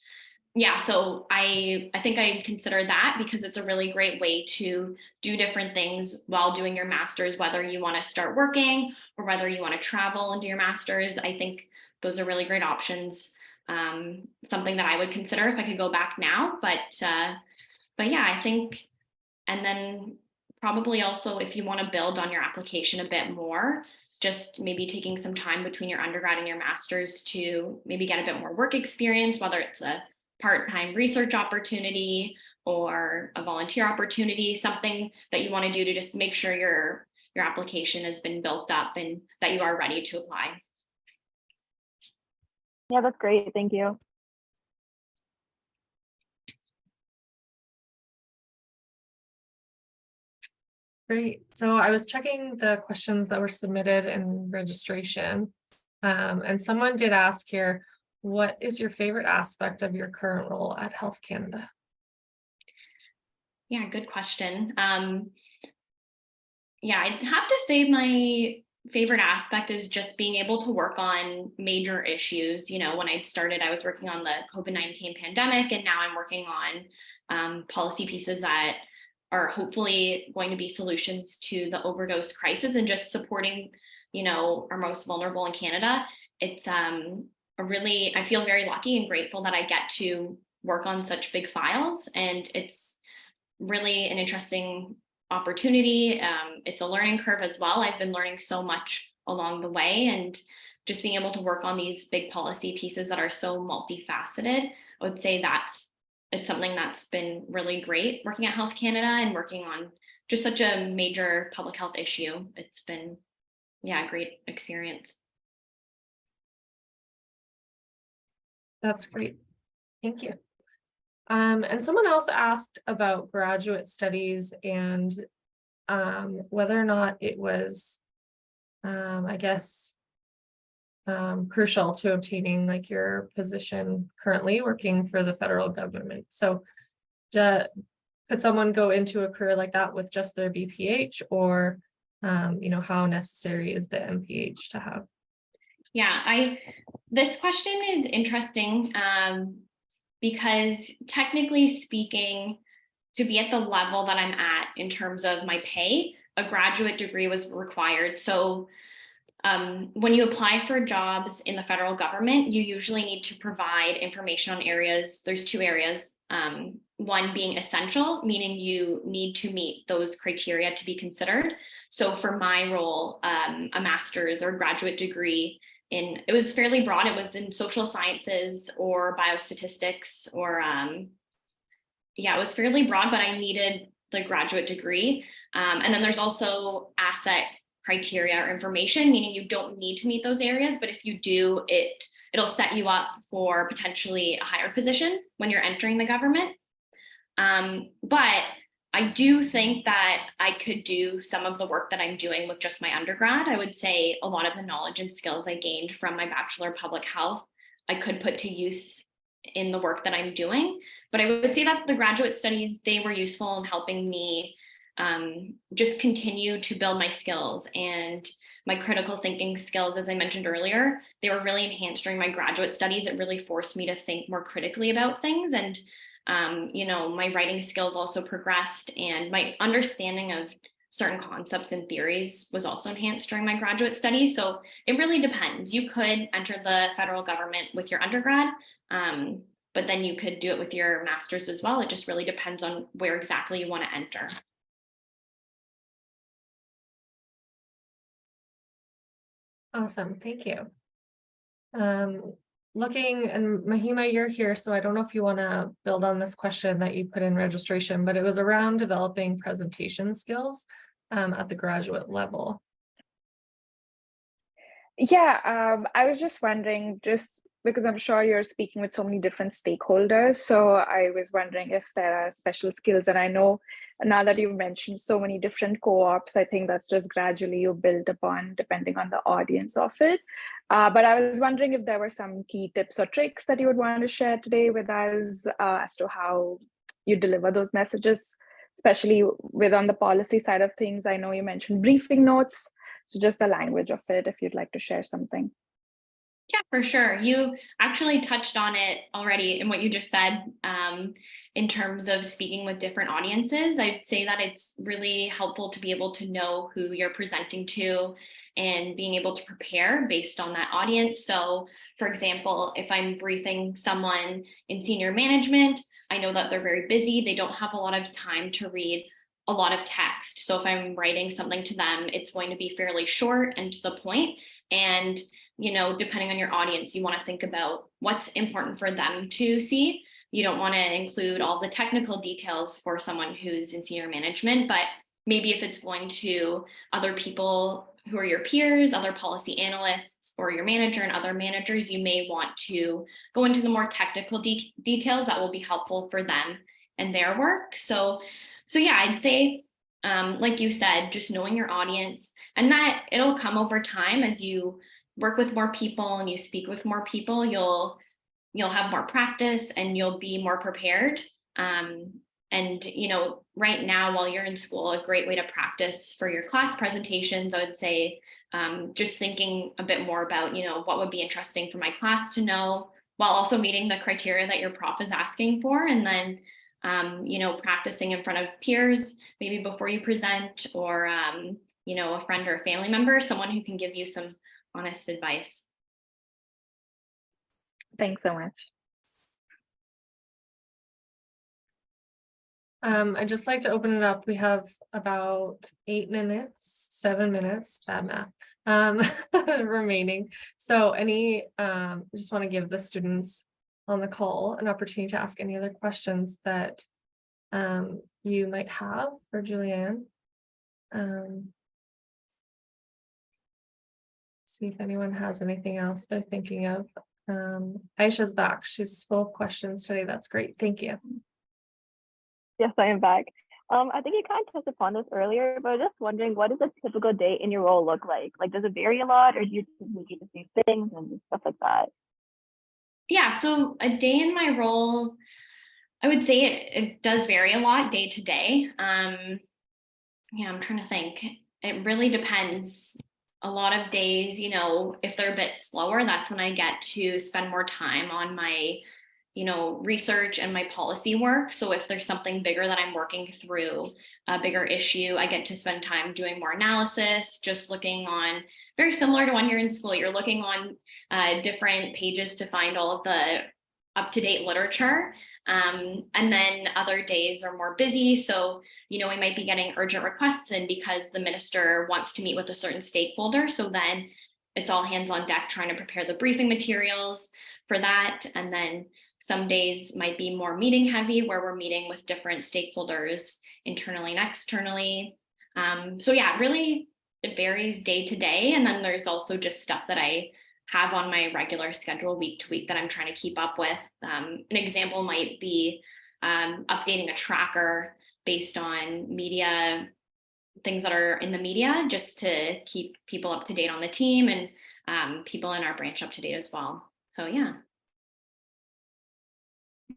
Yeah, so I think I'd consider that because it's a really great way to do different things while doing your master's, whether you want to start working or whether you want to travel and do your master's. I think those are really great options. Something that I would consider if I could go back now, but yeah, I think, and then probably also if you want to build on your application a bit more, just maybe taking some time between your undergrad and your master's to maybe get a bit more work experience, whether it's a part-time research opportunity or a volunteer opportunity, something that you want to do to just make sure your application has been built up and that you are ready to apply. Yeah, that's great. Thank you. Great. So I was checking the questions that were submitted in registration. And someone did ask here, what is your favorite aspect of your current role at Health Canada? Yeah, good question. Yeah, I'd have to say my favorite aspect is just being able to work on major issues. When I started, I was working on the COVID-19 pandemic, and now I'm working on policy pieces that are hopefully going to be solutions to the overdose crisis and just supporting, our most vulnerable in Canada. It's I feel very lucky and grateful that I get to work on such big files, and it's really an interesting opportunity. It's a learning curve as well. I've been learning so much along the way, and just being able to work on these big policy pieces that are so multifaceted, I would say it's something that's been really great working at Health Canada and working on just such a major public health issue. It's been, yeah, a great experience. That's great. Thank you. And someone else asked about graduate studies and whether or not it was, I guess, crucial to obtaining like your position currently working for the federal government. So could someone go into a career like that with just their BPH, or how necessary is the MPH to have? Yeah, this question is interesting because technically speaking, to be at the level that I'm at in terms of my pay, a graduate degree was required. So when you apply for jobs in the federal government, you usually need to provide information on areas. There's two areas. One being essential, meaning you need to meet those criteria to be considered. So for my role, a master's or graduate degree it was fairly broad. It was in social sciences or biostatistics or it was fairly broad, but I needed the graduate degree. And then there's also asset criteria or information, meaning you don't need to meet those areas, but if you do, it'll set you up for potentially a higher position when you're entering the government. But I do think that I could do some of the work that I'm doing with just my undergrad. I would say a lot of the knowledge and skills I gained from my Bachelor of Public Health, I could put to use in the work that I'm doing. But I would say that the graduate studies, they were useful in helping me just continue to build my skills and my critical thinking skills. As I mentioned earlier, they were really enhanced during my graduate studies. It really forced me to think more critically about things. And my writing skills also progressed, and my understanding of certain concepts and theories was also enhanced during my graduate studies. So it really depends. You could enter the federal government with your undergrad, but then you could do it with your master's as well. It just really depends on where exactly you want to enter. Awesome, thank you. Looking, and Mahima, you're here, so I don't know if you want to build on this question that you put in registration, but it was around developing presentation skills at the graduate level. Yeah, I was just wondering, just because I'm sure you're speaking with so many different stakeholders, so I was wondering if there are special skills. And I know now that you've mentioned so many different co-ops, I think that's just gradually you build upon depending on the audience of it. But I was wondering if there were some key tips or tricks that you would want to share today with us as to how you deliver those messages, especially with on the policy side of things. I know you mentioned briefing notes, so just the language of it, if you'd like to share something. Yeah, for sure. You actually touched on it already in what you just said in terms of speaking with different audiences. I'd say that it's really helpful to be able to know who you're presenting to and being able to prepare based on that audience. So, for example, if I'm briefing someone in senior management, I know that they're very busy. They don't have a lot of time to read a lot of text. So if I'm writing something to them, it's going to be fairly short and to the point. And depending on your audience, you want to think about what's important for them to see. You don't want to include all the technical details for someone who's in senior management, but maybe if it's going to other people who are your peers, other policy analysts, or your manager and other managers, you may want to go into the more technical details that will be helpful for them and their work. So yeah, I'd say, like you said, just knowing your audience, and that it'll come over time as you work with more people and you speak with more people, you'll have more practice and you'll be more prepared. And right now while you're in school, a great way to practice for your class presentations, I would say just thinking a bit more about what would be interesting for my class to know, while also meeting the criteria that your prof is asking for, and then practicing in front of peers maybe before you present, or a friend or a family member, someone who can give you some honest advice. Thanks so much. I'd just like to open it up. We have about 7 minutes, bad math, remaining. So I just want to give the students on the call an opportunity to ask any other questions that you might have for Juliane. See if anyone has anything else they're thinking of. Aisha's back. She's full of questions today. That's great. Thank you. Yes, I am back. I think you kind of touched upon this earlier, but I was just wondering, what does a typical day in your role look like? Like, does it vary a lot, or do you do the same things and stuff like that? Yeah, so a day in my role, I would say it does vary a lot day to day. Yeah, I'm trying to think. It really depends. A lot of days, you know, if they're a bit slower, that's when I get to spend more time on my, you know, research and my policy work. So if there's something bigger that I'm working through, a bigger issue, I get to spend time doing more analysis, just looking on, very similar to when you're in school, you're looking on different pages to find all of the up-to-date literature. And then other days are more busy. So, you know, we might be getting urgent requests in because the minister wants to meet with a certain stakeholder. So then it's all hands on deck trying to prepare the briefing materials for that. And then some days might be more meeting heavy, where we're meeting with different stakeholders internally and externally. So yeah, really it varies day to day. And then there's also just stuff that I have on my regular schedule week to week that I'm trying to keep up with. An example might be updating a tracker based on media, things that are in the media, just to keep people up to date on the team and people in our branch up to date as well. So yeah.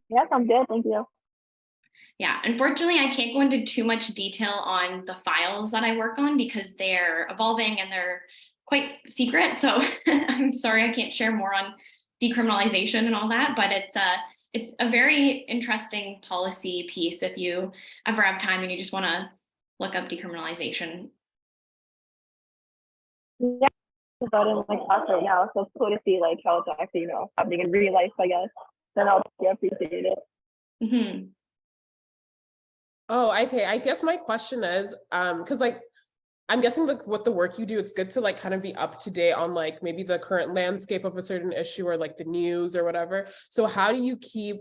Yeah, sounds good. Thank you. Yeah, unfortunately, I can't go into too much detail on the files that I work on because they're evolving and they're quite secret. So I'm sorry, I can't share more on decriminalization and all that, but it's a very interesting policy piece if you ever have time and you just want to look up decriminalization. Yeah, about in my class right now, so it's cool to see like how it's actually, you know, happening in real life, I guess. Then I'll appreciate it. Mm-hmm. Oh, okay. I guess my question is, because like I'm guessing like with the work you do, it's good to like kind of be up to date on like maybe the current landscape of a certain issue or like the news or whatever. So how do you keep,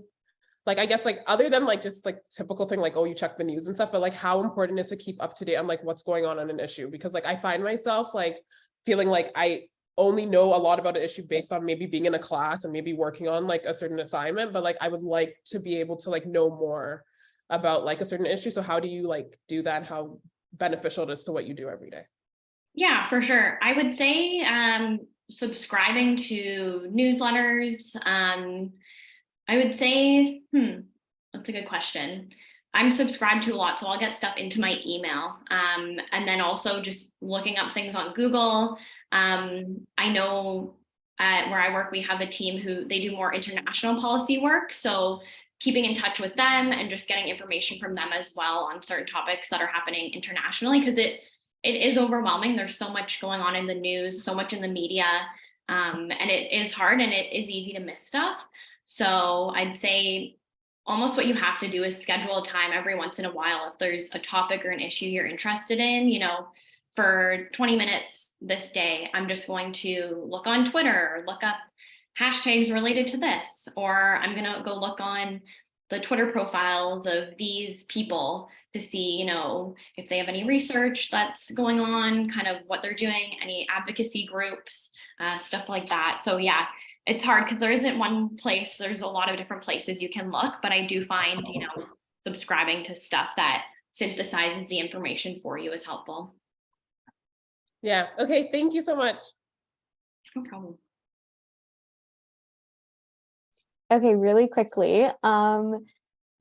like, I guess like other than like just like typical thing like, oh, you check the news and stuff, but like how important is to keep up to date on like what's going on an issue? Because like I find myself like feeling like I only know a lot about an issue based on maybe being in a class and maybe working on like a certain assignment, but like I would like to be able to like know more about like a certain issue. So how do you like do that? How beneficial it is to what you do every day? Yeah, for sure. I would say subscribing to newsletters. I would say, that's a good question. I'm subscribed to a lot, so I'll get stuff into my email. And then also just looking up things on Google. I know where I work, we have a team who they do more international policy work. So keeping in touch with them and just getting information from them as well on certain topics that are happening internationally, because it is overwhelming. There's so much going on in the news, so much in the media, and it is hard and it is easy to miss stuff. So I'd say almost what you have to do is schedule a time every once in a while. If there's a topic or an issue you're interested in, you know, for 20 minutes this day, I'm just going to look on Twitter or look up hashtags related to this, or I'm going to go look on the Twitter profiles of these people to see, you know, if they have any research that's going on, kind of what they're doing, any advocacy groups, stuff like that. So yeah, it's hard because there isn't one place. There's a lot of different places you can look, but I do find, you know, subscribing to stuff that synthesizes the information for you is helpful. Yeah. Okay. Thank you so much. No problem. Okay, really quickly.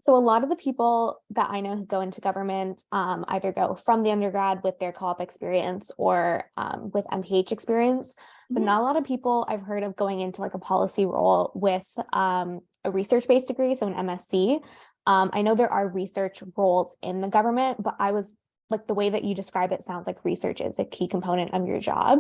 So a lot of the people that I know who go into government either go from the undergrad with their co-op experience or with MPH experience, but not a lot of people I've heard of going into like a policy role with a research-based degree, so an MSc. I know there are research roles in the government, but I was like, the way that you describe it sounds like research is a key component of your job.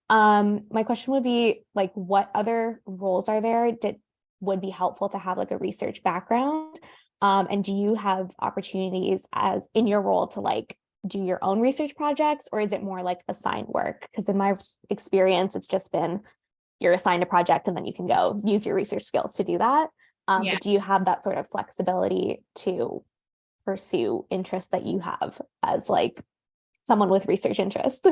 My question would be like, what other roles are there that would be helpful to have like a research background? And do you have opportunities as in your role to like do your own research projects, or is it more like assigned work? Because in my experience, it's just been you're assigned a project and then you can go use your research skills to do that. But do you have that sort of flexibility to pursue interests that you have as like someone with research interests?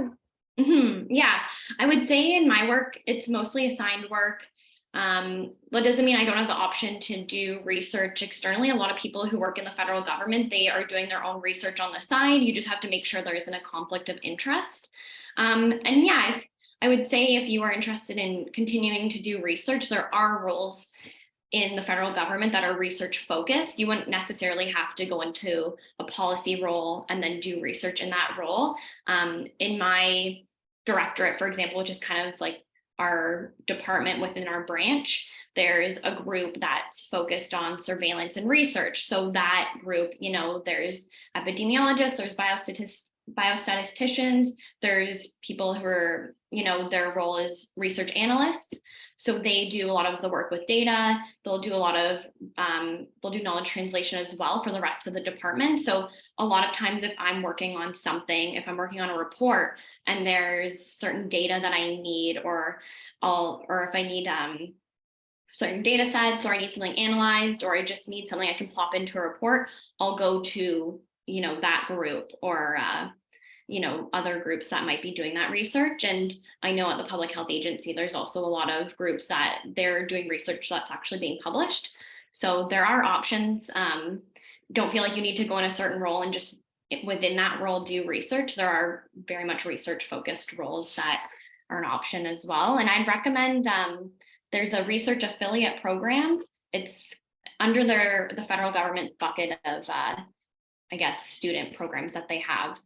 Yeah, I would say in my work, it's mostly assigned work. That doesn't mean I don't have the option to do research externally. A lot of people who work in the federal government, they are doing their own research on the side. You just have to make sure there isn't a conflict of interest. And yeah, I would say if you are interested in continuing to do research, there are roles in the federal government that are research focused. You wouldn't necessarily have to go into a policy role and then do research in that role. In my directorate, for example, which is kind of like our department within our branch, there's a group that's focused on surveillance and research. So that group, you know, there's epidemiologists, there's biostatisticians, there's people who are, you know, their role is research analysts. So they do a lot of the work with data. They'll do a lot of, they'll do knowledge translation as well for the rest of the department. So a lot of times if I'm working on something, if I'm working on a report and there's certain data that I need, or if I need certain data sets, or I need something analyzed, or I just need something I can plop into a report, I'll go to, you know, that group, or you know, other groups that might be doing that research. And I know at the Public Health Agency, there's also a lot of groups that they're doing research that's actually being published. So there are options. Don't feel like you need to go in a certain role and just within that role do research. There are very much research focused roles that are an option as well. And I'd recommend there's a research affiliate program. It's under the federal government bucket of, I guess, student programs that they have.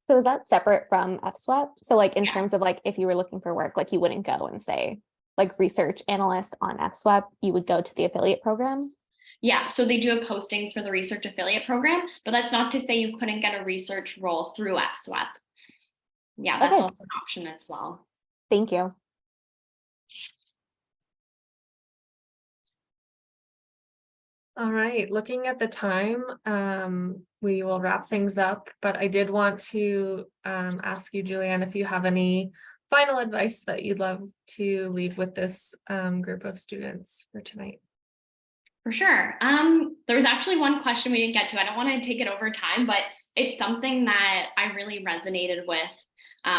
So is that separate from FSWEP? So like in terms of like, if you were looking for work, like you wouldn't go and say like research analyst on FSWEP, you would go to the affiliate program? Yeah, so they do have postings for the research affiliate program, but that's not to say you couldn't get a research role through FSWEP. Yeah, that's also an option as well. Thank you. All right, looking at the time, we will wrap things up, but I did want to ask you, Juliane, if you have any final advice that you'd love to leave with this group of students for tonight. For sure. There was actually one question we didn't get to. I don't want to take it over time, but it's something that I really resonated with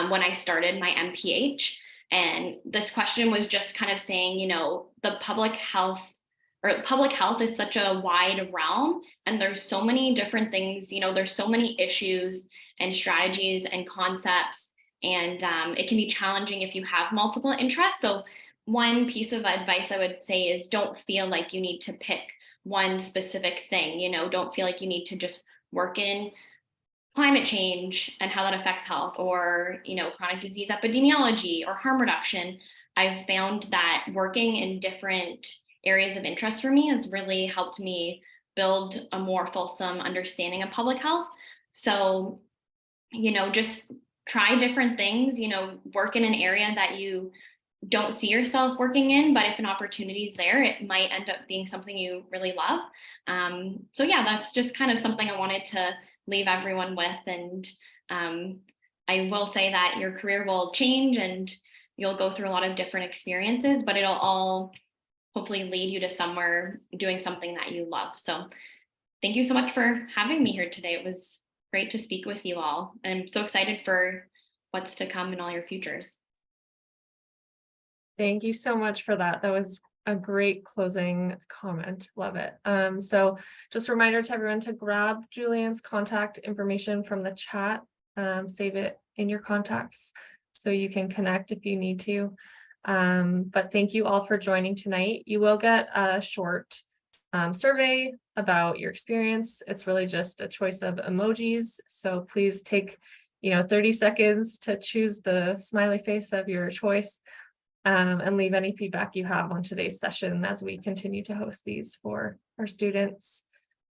when I started my MPH. And this question was just kind of saying, you know, the public health is such a wide realm, and there's so many different things, you know, there's so many issues and strategies and concepts, and it can be challenging if you have multiple interests. So one piece of advice I would say is don't feel like you need to pick one specific thing, you know, don't feel like you need to just work in climate change and how that affects health, or, you know, chronic disease epidemiology or harm reduction. I've found that working in different areas of interest for me has really helped me build a more fulsome understanding of public health. So, you know, just try different things, you know, work in an area that you don't see yourself working in, but if an opportunity is there, it might end up being something you really love. So yeah, that's just kind of something I wanted to leave everyone with. And I will say that your career will change and you'll go through a lot of different experiences, but it'll all hopefully lead you to somewhere doing something that you love. So thank you so much for having me here today. It was great to speak with you all. I'm so excited for what's to come in all your futures. Thank you so much for that. That was a great closing comment. Love it. So just a reminder to everyone to grab Juliane's contact information from the chat, save it in your contacts so you can connect if you need to. But thank you all for joining tonight. You will get a short survey about your experience. It's really just a choice of emojis. So please take, 30 seconds to choose the smiley face of your choice. And leave any feedback you have on today's session as we continue to host these for our students.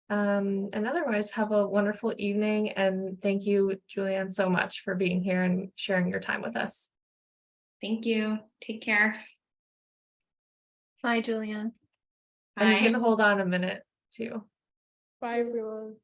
And otherwise, have a wonderful evening. And thank you, Juliane, so much for being here and sharing your time with us. Thank you. Take care. Bye, Juliane. And you can hold on a minute too. Bye, everyone.